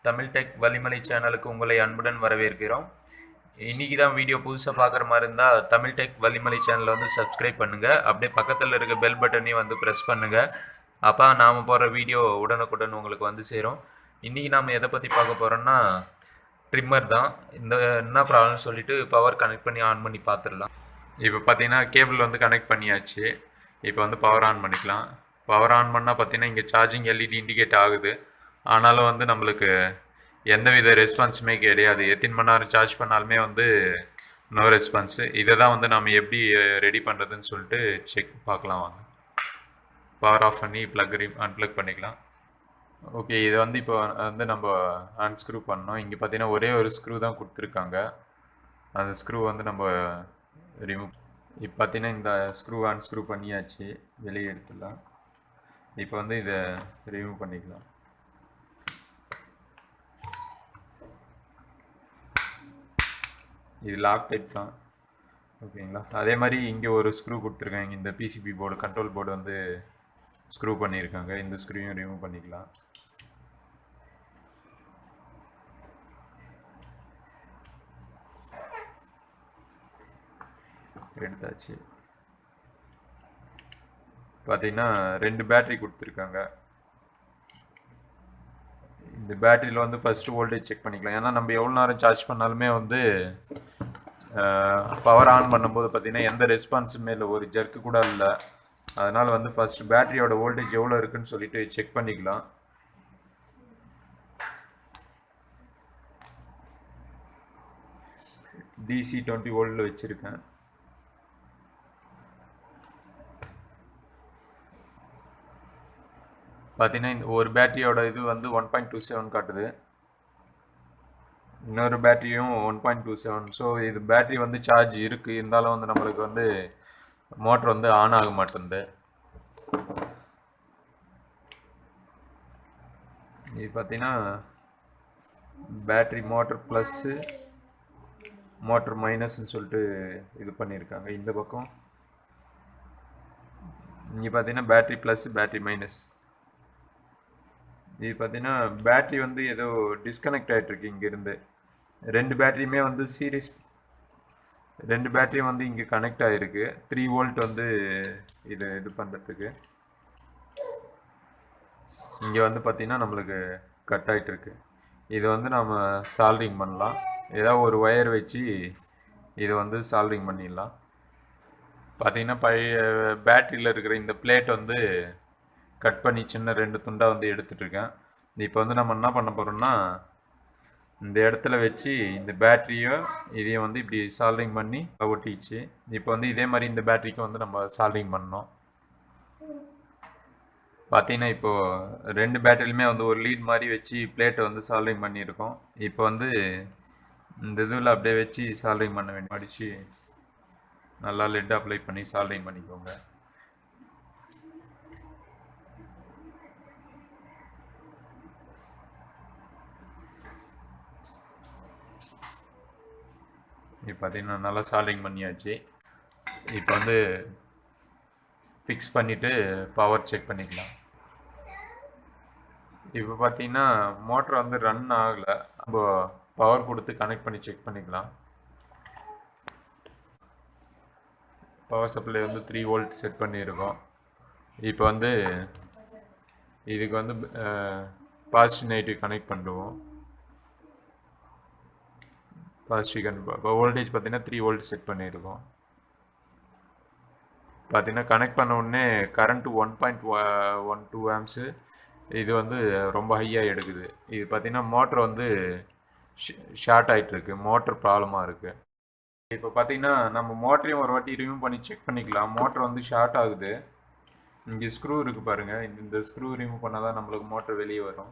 Tamil tech Valimalai சேனலுக்கு உங்களை அன்புடன் வரவேற்கிறோம். இன்னைக்கு தான் வீடியோ புதுசாக பார்க்குற மாதிரி இருந்தால் தமிழ் டெக் வலிமலை சேனலை வந்து சப்ஸ்கிரைப் பண்ணுங்கள். அப்படியே பக்கத்தில் இருக்க பெல் பட்டனையும் வந்து ப்ரெஸ் பண்ணுங்கள். அப்போ நாம் போடுற வீடியோ உடனுக்குடன் உங்களுக்கு வந்து சேரும். இன்றைக்கி நாம் எதை பற்றி பார்க்க போகிறோம்னா ட்ரிம்மர் தான். இந்த என்ன ப்ராப்ளம்னு சொல்லிட்டு பவர் கனெக்ட் பண்ணி ஆன் பண்ணி பார்த்துடலாம். இப்போ பார்த்தீங்கன்னா கேபிள் வந்து கனெக்ட் பண்ணியாச்சு. இப்போ வந்து பவர் ஆன் பண்ணிக்கலாம். பவர் ஆன் பண்ணால் பார்த்தீங்கன்னா இங்கே சார்ஜிங் எல்இடி இண்டிகேட் ஆகுது. ஆனாலும் வந்து நம்மளுக்கு எந்தவித ரெஸ்பான்ஸுமே கிடையாது. எத்தனை மணி நேரம் சார்ஜ் பண்ணாலுமே வந்து நோ ரெஸ்பான்ஸு. இதை தான் வந்து நம்ம எப்படி ரெடி பண்ணுறதுன்னு சொல்லிட்டு செக் பார்க்கலாம் வாங்க. பவர் ஆஃப் பண்ணி அன்ப்ளக் பண்ணிக்கலாம். ஓகே, இது வந்து இப்போ வந்து நம்ம அன்ஸ்க்ரூ பண்ணோம். இங்கே பார்த்தீங்கன்னா ஒரே ஒரு ஸ்க்ரூ தான் கொடுத்துருக்காங்க. அந்த ஸ்க்ரூ வந்து நம்ம ரிமூவ். இப்போ பார்த்தீங்கன்னா இந்த ஸ்க்ரூ அன்ஸ்க்ரூ பண்ணியாச்சு, வெளியே எடுத்துடலாம். இப்போ வந்து இதை ரிமூவ் பண்ணிக்கலாம். இது லாக் டைப் தான், ஓகேங்களா. அதே மாதிரி இங்கே ஒரு ஸ்க்ரூ கொடுத்துருக்காங்க. இந்த பிசிபி போர்டு கண்ட்ரோல் போர்டு வந்து ஸ்க்ரூ பண்ணியிருக்காங்க. இந்த ஸ்க்ரூவையும் ரிமூவ் பண்ணிக்கலாம். எடுத்தாச்சு. பார்த்தீங்கன்னா 2 பேட்டரி கொடுத்துருக்காங்க. இந்த பேட்டரியில் வந்து ஃபஸ்ட்டு வோல்டேஜ் செக் பண்ணிக்கலாம். ஏன்னா நம்ம எவ்வளோ நேரம் சார்ஜ் பண்ணாலுமே வந்து பவர் ஆன் பண்ணும்போது பார்த்தீங்கன்னா எந்த ரெஸ்பான்ஸுமே இல்லை, ஒரு ஜர்க்கு கூட இல்லை. அதனால் வந்து ஃபஸ்ட்டு பேட்டரியோட வோல்டேஜ் எவ்வளோ இருக்குன்னு சொல்லிட்டு செக் பண்ணிக்கலாம். DC 20 வோல்ட்டில் வச்சுருக்கேன். பார்த்தீங்கன்னா இந்த ஒரு பேட்டரியோட இது வந்து 1.27 காட்டுது, இன்னொரு பேட்டரியும் 1.27. ஸோ இது பேட்டரி வந்து சார்ஜ் இருக்குது, இருந்தாலும் வந்து நம்மளுக்கு வந்து மோட்ரு வந்து ஆன் ஆக மாட்டேங்குது. இது பார்த்தீங்கன்னா பேட்டரி மோட்டர் ப்ளஸ்ஸு மோட்டர் மைனஸ்ன்னு சொல்லிட்டு இது பண்ணியிருக்காங்க. இந்த பக்கம் இங்கே பார்த்தீங்கன்னா பேட்டரி ப்ளஸ் பேட்டரி மைனஸ். இது பார்த்தீங்கன்னா பேட்டரி வந்து ஏதோ டிஸ்கனெக்ட் ஆகிட்டுருக்கு இங்கேருந்து. 2 பேட்டரியுமே வந்து சீரிஸ், 2 பேட்டரியும் வந்து இங்கே கனெக்ட் ஆகிருக்கு. 3 வோல்ட் வந்து இது பண்ணுறதுக்கு. இங்கே வந்து பார்த்திங்கன்னா நம்மளுக்கு கட் ஆகிட்டுருக்கு. இது வந்து நம்ம சால்ட்ரிங் பண்ணலாம். ஏதாவது ஒரு ஒயர் வச்சு இதை வந்து சால்ட்ரிங் பண்ணிடலாம். பார்த்திங்கன்னா பழைய பேட்டரியில் இருக்கிற இந்த பிளேட் வந்து கட் பண்ணி சின்ன 2 துண்டாக வந்து எடுத்துகிட்ருக்கேன். இப்போ வந்து நம்ம என்ன பண்ண போகிறோம்னா இந்த இடத்துல வச்சு இந்த பேட்டரியோ இதையும் வந்து இப்படி சால்ட்ரிங் பண்ணி ஒட்டிச்சு. இப்போ வந்து இதே மாதிரி இந்த பேட்டரிக்கு வந்து நம்ம சால்ட்ரிங் பண்ணோம். பார்த்தீங்கன்னா இப்போது 2 பேட்டரியுமே வந்து ஒரு லீட் மாதிரி வச்சு பிளேட்டை வந்து சால்ட்ரிங் பண்ணியிருக்கோம். இப்போ வந்து இந்த இதில் அப்படியே வச்சு சால்ட்ரிங் பண்ண வேண்டிய அடித்து நல்லா லெட் அப்ளை பண்ணி சால்ட்ரிங் பண்ணிக்கோங்க. இப்போ பார்த்தீங்கன்னா நல்லா சால்ட்ரிங் பண்ணியாச்சு. இப்போ வந்து ஃபிக்ஸ் பண்ணிவிட்டு பவர் செக் பண்ணிக்கலாம். இப்போ பார்த்தீங்கன்னா மோட்ரு வந்து ரன் ஆகலை. நம்ம பவர் கொடுத்து கனெக்ட் பண்ணி செக் பண்ணிக்கலாம். பவர் சப்ளை வந்து 3 வோல்ட் செட் பண்ணியிருக்கோம். இப்போ வந்து இதுக்கு வந்து பாசிட்டிவ் நெகட்டிவ் கனெக்ட் பண்ணுவோம். பாசிட்டிவ் இப்போ வோல்டேஜ் பார்த்தீங்கன்னா 3 வோல்ட் செட் பண்ணியிருக்கோம். பார்த்தீங்கன்னா கனெக்ட் பண்ண உடனே கரண்ட்டு 1.12 ஆம்ஸு. இது வந்து ரொம்ப ஹையாக எடுக்குது. இது பார்த்தீங்கன்னா மோட்ரு வந்து ஷார்ட் ஆகிட்டுருக்கு, மோட்ரு ப்ராப்ளமாக இருக்குது. இப்போ பார்த்தீங்கன்னா நம்ம மோட்டரையும் ஒரு வாட்டி ரிமூவ் பண்ணி செக் பண்ணிக்கலாம். மோட்ரு வந்து ஷார்ட் ஆகுது. இங்கே ஸ்க்ரூ இருக்குது பாருங்கள், இந்த ஸ்க்ரூ ரிமூவ் பண்ணால் தான் நம்மளுக்கு மோட்ரு வெளியே வரும்.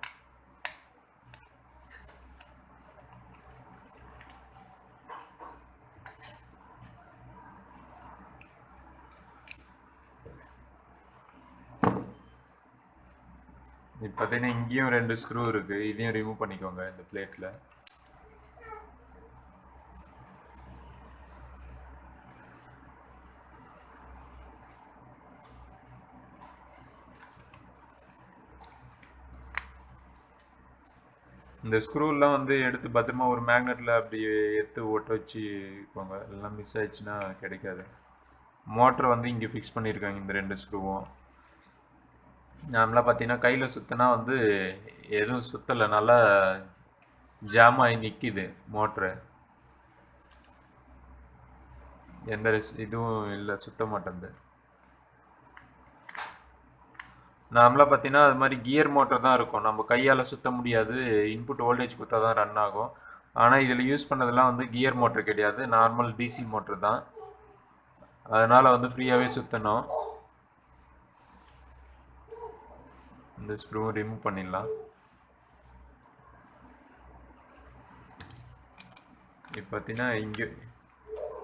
இப்போ பார்த்தீங்கன்னா இங்கேயும் 2 ஸ்க்ரூ இருக்குது, இதையும் ரிமூவ் பண்ணிக்கோங்க இந்த பிளேட்டில். இந்த ஸ்க்ரூலாம் வந்து எடுத்து பத்திரமா ஒரு மேக்னெட்டில் அப்படி எடுத்து ஒட்ட வச்சு போங்க, எல்லாம் மிஸ் ஆயிடுச்சுன்னா கிடைக்காது. மோட்டர் வந்து இங்கே ஃபிக்ஸ் பண்ணியிருக்காங்க இந்த 2 ஸ்க்ரூவும். நார்மலாக பார்த்தீங்கன்னா கையில் சுற்றினா வந்து எதுவும் சுற்றலை, நல்லா ஜாம் ஆகி நிற்கிது மோட்ரு. எந்த இதுவும் இல்லை, சுத்த மாட்டேங்குது. நார்மலாக பார்த்தீங்கன்னா அது மாதிரி கியர் மோட்டர் தான் இருக்கும், நம்ம கையால் சுற்ற முடியாது, இன்புட் வோல்டேஜ் கொடுத்தா தான் ரன் ஆகும். ஆனால் இதில் யூஸ் பண்ணதெல்லாம் வந்து கியர் மோட்டர் கிடையாது, நார்மல் டிசி மோட்டர் தான். அதனால் வந்து ஃப்ரீயாகவே சுற்றணும். இந்த ஸ்க்ரூ ரிமூவ் பண்ணிடலாம். இப்போ பார்த்தீங்கன்னா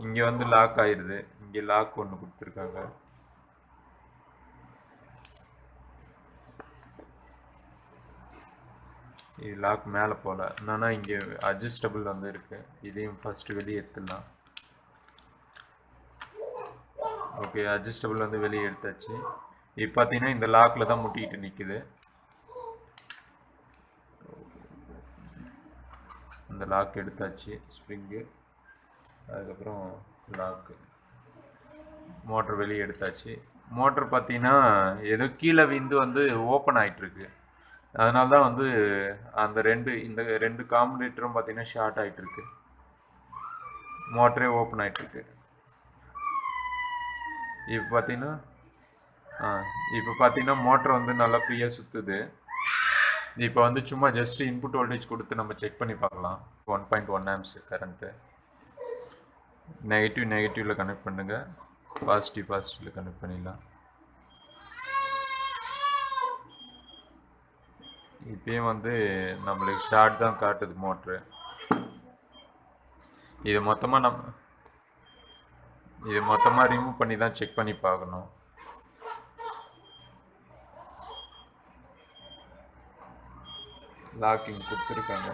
இங்கே வந்து லாக் ஆயிடுது. இங்கே லாக் ஒன்று கொடுத்துருக்காங்க. இது லாக் மேலே போகல, என்னன்னா இங்கே அட்ஜஸ்டபிள் வந்து இருக்கு. இதையும் ஃபஸ்ட்டு வெளியே எடுத்துடலாம். ஓகே, அட்ஜஸ்டபிள் வந்து வெளியே எடுத்தாச்சு. இப்போ பார்த்தீங்கன்னா இந்த லாக்கில் தான் முட்டிக்கிட்டு நிற்குது. அந்த லாக் எடுத்தாச்சு, ஸ்ப்ரிங்கு, அதுக்கப்புறம் லாக்கு, மோட்டர் வெளியே எடுத்தாச்சு. மோட்டர் பார்த்தீங்கன்னா ஏதோ கீழே விந்து வந்து ஓப்பன் ஆகிட்டுருக்கு. அதனால தான் வந்து அந்த இந்த 2 காம்பனேட்டரும் பார்த்தீங்கன்னா ஷார்ட் ஆகிட்டுருக்கு, மோட்டரே ஓப்பன் ஆகிட்டுருக்கு. இப்போ பார்த்தீங்கன்னா மோட்டர் வந்து நல்லா ஃப்ரீயாக சுற்றுது. இப்போ வந்து சும்மா ஜஸ்ட் இன்புட் வோல்டேஜ் கொடுத்து நம்ம செக் பண்ணி பார்க்கலாம். 1.1 ஆம்ஸ் கரண்ட்டு. நெகட்டிவில் கனெக்ட் பண்ணுங்க, பாசிட்டிவில் கனெக்ட் பண்ணிடலாம். இப்பயும் வந்து நம்மளுக்கு ஷார்ட் தான் காட்டுது மோட்ரு. இது மொத்தமாக ரிமூவ் பண்ணி தான் செக் பண்ணி பார்க்கணும். லாக்கிங் கொடுத்துருக்காங்க.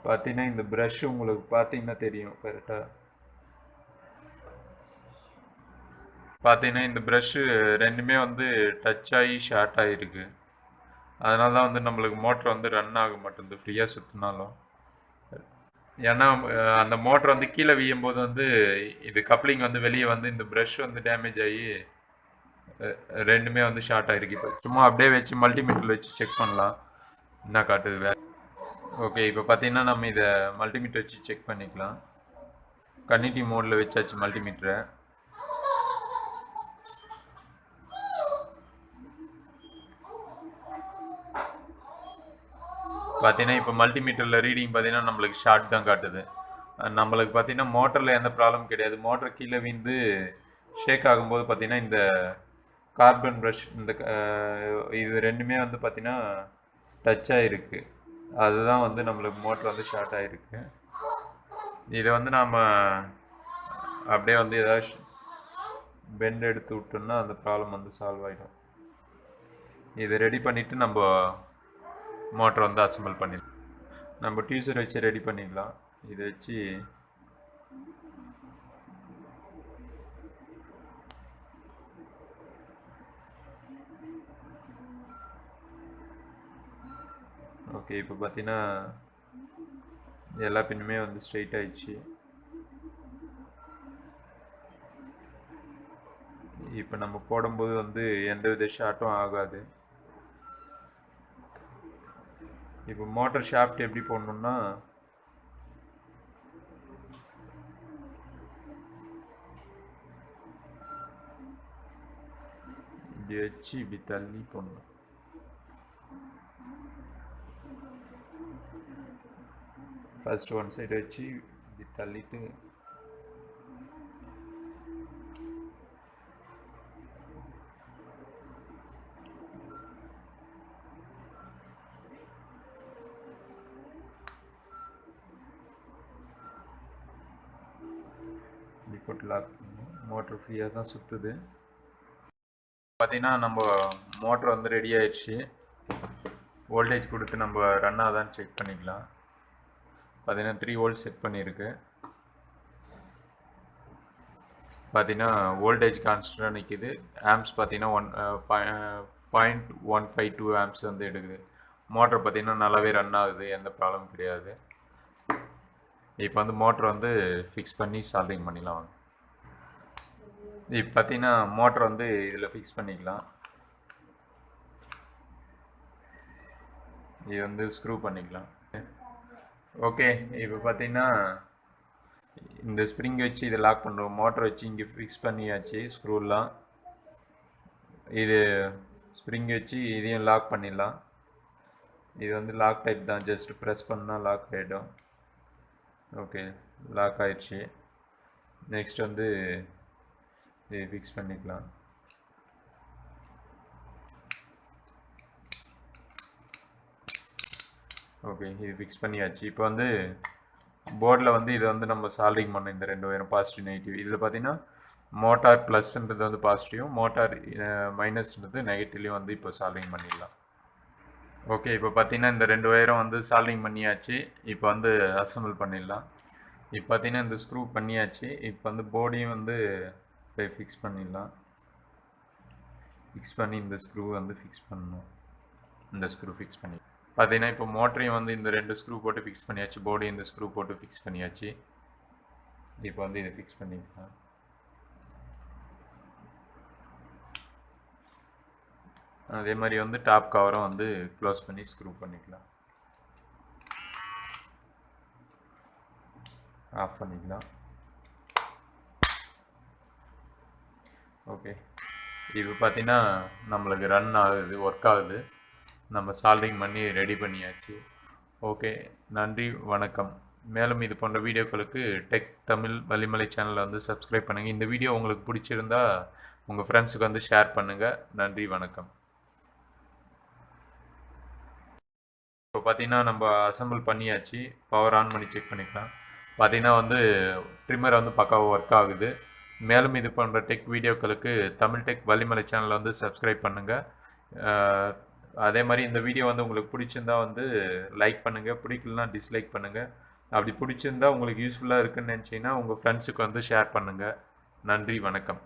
பார்த்தீங்கன்னா இந்த ப்ரஷ் உங்களுக்கு பார்த்தீங்கன்னா தெரியும் கரெக்டாக. பார்த்தீங்கன்னா இந்த ப்ரஷ்ஷு ரெண்டுமே வந்து டச் ஆகி ஷார்ட் ஆகிருக்கு. அதனால தான் வந்து நம்மளுக்கு மோட்ரு வந்து ரன் ஆக மாட்டேங்குது ஃப்ரீயாக சுற்றினாலும். ஏன்னா அந்த மோட்ரு வந்து கீழே வீயும் போது வந்து இது கப்ளிங் வந்து வெளியே வந்து இந்த ப்ரஷ் வந்து டேமேஜ் ஆகி ரெண்டுமே வந்து ஷார்ட் ஆகிருக்கு. இப்போ சும்மா அப்படியே வச்சு மல்டிமீட்டரில் வச்சு செக் பண்ணலாம் என்ன காட்டுது வேறு. ஓகே, இப்போ பார்த்தீங்கன்னா நம்ம இதை மல்டிமீட்டர் வச்சு செக் பண்ணிக்கலாம். கன்னிட்டி மோடில் வச்சாச்சு மல்டிமீட்டரை. பார்த்தீங்கன்னா இப்போ மல்டிமீட்டரில் ரீடிங் பார்த்தீங்கன்னா நம்மளுக்கு ஷார்ட் தான் காட்டுது. நம்மளுக்கு பார்த்தீங்கன்னா மோட்டரில் எந்த ப்ராப்ளம் கிடையாது. மோட்டர் கீழே விழுந்து ஷேக் ஆகும்போது பார்த்தீங்கன்னா இந்த கார்பன் ப்ரஷ் இது ரெண்டுமே வந்து பார்த்தீங்கன்னா டச் ஆகிருக்கு. அதுதான் வந்து நம்மளுக்கு மோட்டர் வந்து ஷார்ட் ஆகிருக்கு. இதை வந்து நாம் அப்படியே வந்து ஏதாவது பெண்ட் எடுத்து விட்டோம்னா அந்த ப்ராப்ளம் வந்து சால்வ் ஆகிடும். இதை ரெடி பண்ணிவிட்டு நம்ம மோட்டர் வந்து அசம்பிள் பண்ணிடலாம். நம்ம டீசர் வச்சு ரெடி பண்ணிடலாம். இதை வச்சு ஓகே, இப்போ பார்த்தீங்கன்னா எல்லா பின்னுமே வந்து ஸ்ட்ரைட் ஆயிடுச்சு. இப்போ நம்ம போடும்போது வந்து எந்த வித ஷார்ட்டும் ஆகாது. இப்போ மோட்டர் ஷாஃப்ட் எப்படி போடணும்னா இப்படி வச்சு இப்படி தள்ளி போடணும். ஃபர்ஸ்ட் ஒன் சைடு வச்சு இப்படி தள்ளிட்டு இப்படி போட்டு லாக் பண்ணணும். மோட்டர் ஃப்ரீயாக தான் சுற்றுது. பார்த்தீங்கன்னா நம்ம மோட்டர் வந்து ரெடி ஆயிடுச்சு. வோல்டேஜ் கொடுத்து நம்ம ரன் ஆகுதான்னு செக் பண்ணிக்கலாம். பார்த்தீங்கன்னா 3 வோல்ட் செட் பண்ணியிருக்கு. பார்த்தீங்கன்னா வோல்டேஜ் கான்ஸ்டன்டாக நிற்கிது. ஆம்ப்ஸ் பார்த்தீங்கன்னா 0.152 ஆம்ப்ஸ் வந்து எடுக்குது. மோட்டர் பார்த்தீங்கன்னா நல்லாவே ரன் ஆகுது, எந்த ப்ராப்ளமும் கிடையாது. இப்போ வந்து மோட்டர் வந்து ஃபிக்ஸ் பண்ணி சால்விங் பண்ணிடலாம் வாங்க. இப்போ பார்த்தீங்கன்னா மோட்டர் வந்து இதில் ஃபிக்ஸ் பண்ணிக்கலாம். இது வந்து ஸ்க்ரூ பண்ணிக்கலாம். ஓகே, இப்போ பார்த்தீங்கன்னா இந்த ஸ்ப்ரிங் வச்சு இதை லாக் பண்ணுறோம். மோட்டர் வச்சு இங்கே ஃபிக்ஸ் பண்ணியாச்சு ஸ்க்ரூலாம். இது ஸ்ப்ரிங் வச்சு இதையும் லாக் பண்ணிடலாம். இது வந்து லாக் டைப் தான், ஜஸ்ட் ப்ரெஸ் பண்ணால் லாக் ஆகிடும். ஓகே, லாக் ஆயிடுச்சு. நெக்ஸ்ட் வந்து இது ஃபிக்ஸ் பண்ணிக்கலாம். ஓகே, இது ஃபிக்ஸ் பண்ணியாச்சு. இப்போ வந்து போர்டில் வந்து இதை வந்து நம்ம சால்விங் பண்ணோம். இந்த 2 வயரும் பாசிட்டிவ் நெகட்டிவ். இதில் பார்த்தீங்கன்னா மோட்டார் ப்ளஸ்ன்றது வந்து பாசிட்டிவ், மோட்டார் மைனஸ்ன்றது நெகட்டிவ்லையும் வந்து இப்போ சால்விங் பண்ணிடலாம். ஓகே, இப்போ பார்த்தீங்கன்னா இந்த 2 வயரும் வந்து சால்விங் பண்ணியாச்சு. இப்போ வந்து அசம்பிள் பண்ணிடலாம். இப்போ பார்த்தீங்கன்னா இந்த ஸ்க்ரூ பண்ணியாச்சு. இப்போ வந்து போர்டையும் வந்து ஃபிக்ஸ் பண்ணிடலாம். ஃபிக்ஸ் பண்ணி இந்த ஸ்க்ரூ வந்து ஃபிக்ஸ் பண்ணணும். இந்த ஸ்க்ரூ ஃபிக்ஸ் பண்ணி பார்த்தீங்கன்னா இப்போ மோட்டரையும் வந்து இந்த 2 ஸ்க்ரூ போட்டு ஃபிக்ஸ் பண்ணியாச்சு. போர்டையும் இந்த ஸ்க்ரூ போட்டு ஃபிக்ஸ் பண்ணியாச்சு. இப்போ வந்து இதை ஃபிக்ஸ் பண்ணிக்கலாம். அதே மாதிரி வந்து டாப் கவரும் வந்து க்ளோஸ் பண்ணி ஸ்க்ரூ பண்ணிக்கலாம். ஆஃப் பண்ணிக்கலாம். ஓகே, இப்போ பார்த்தீங்கன்னா நம்மளுக்கு ரன் ஆகுது, ஒர்க் ஆகுது. நம்ம சால்விங் பண்ணி ரெடி பண்ணியாச்சு. ஓகே, நன்றி, வணக்கம். மேலும் இது போன்ற வீடியோக்களுக்கு டெக் தமிழ் வலிமலை சேனலை வந்து சப்ஸ்கிரைப் பண்ணுங்கள். இந்த வீடியோ உங்களுக்கு பிடிச்சிருந்தா உங்கள் ஃப்ரெண்ட்ஸுக்கு வந்து ஷேர் பண்ணுங்கள். நன்றி, வணக்கம். இப்போ பார்த்தீங்கன்னா நம்ம அசம்பிள் பண்ணியாச்சு. பவர் ஆன் பண்ணி செக் பண்ணிக்கலாம். பார்த்தீங்கன்னா வந்து ட்ரிம்மர் வந்து பக்காவாக ஒர்க் ஆகுது. மேலும் இது போன்ற டெக் வீடியோக்களுக்கு தமிழ் டெக் வலிமலை சேனலை வந்து சப்ஸ்கிரைப் பண்ணுங்கள். அதே மாதிரி இந்த வீடியோ வந்து உங்களுக்கு பிடிச்சிருந்தா வந்து லைக் பண்ணுங்கள், பிடிக்கலனா டிஸ்லைக் பண்ணுங்கள். அப்படி பிடிச்சிருந்தா உங்களுக்கு யூஸ்ஃபுல்லாக இருக்குன்னு நினச்சிங்கன்னா உங்கள் ஃப்ரெண்ட்ஸுக்கு வந்து ஷேர் பண்ணுங்கள். நன்றி, வணக்கம்.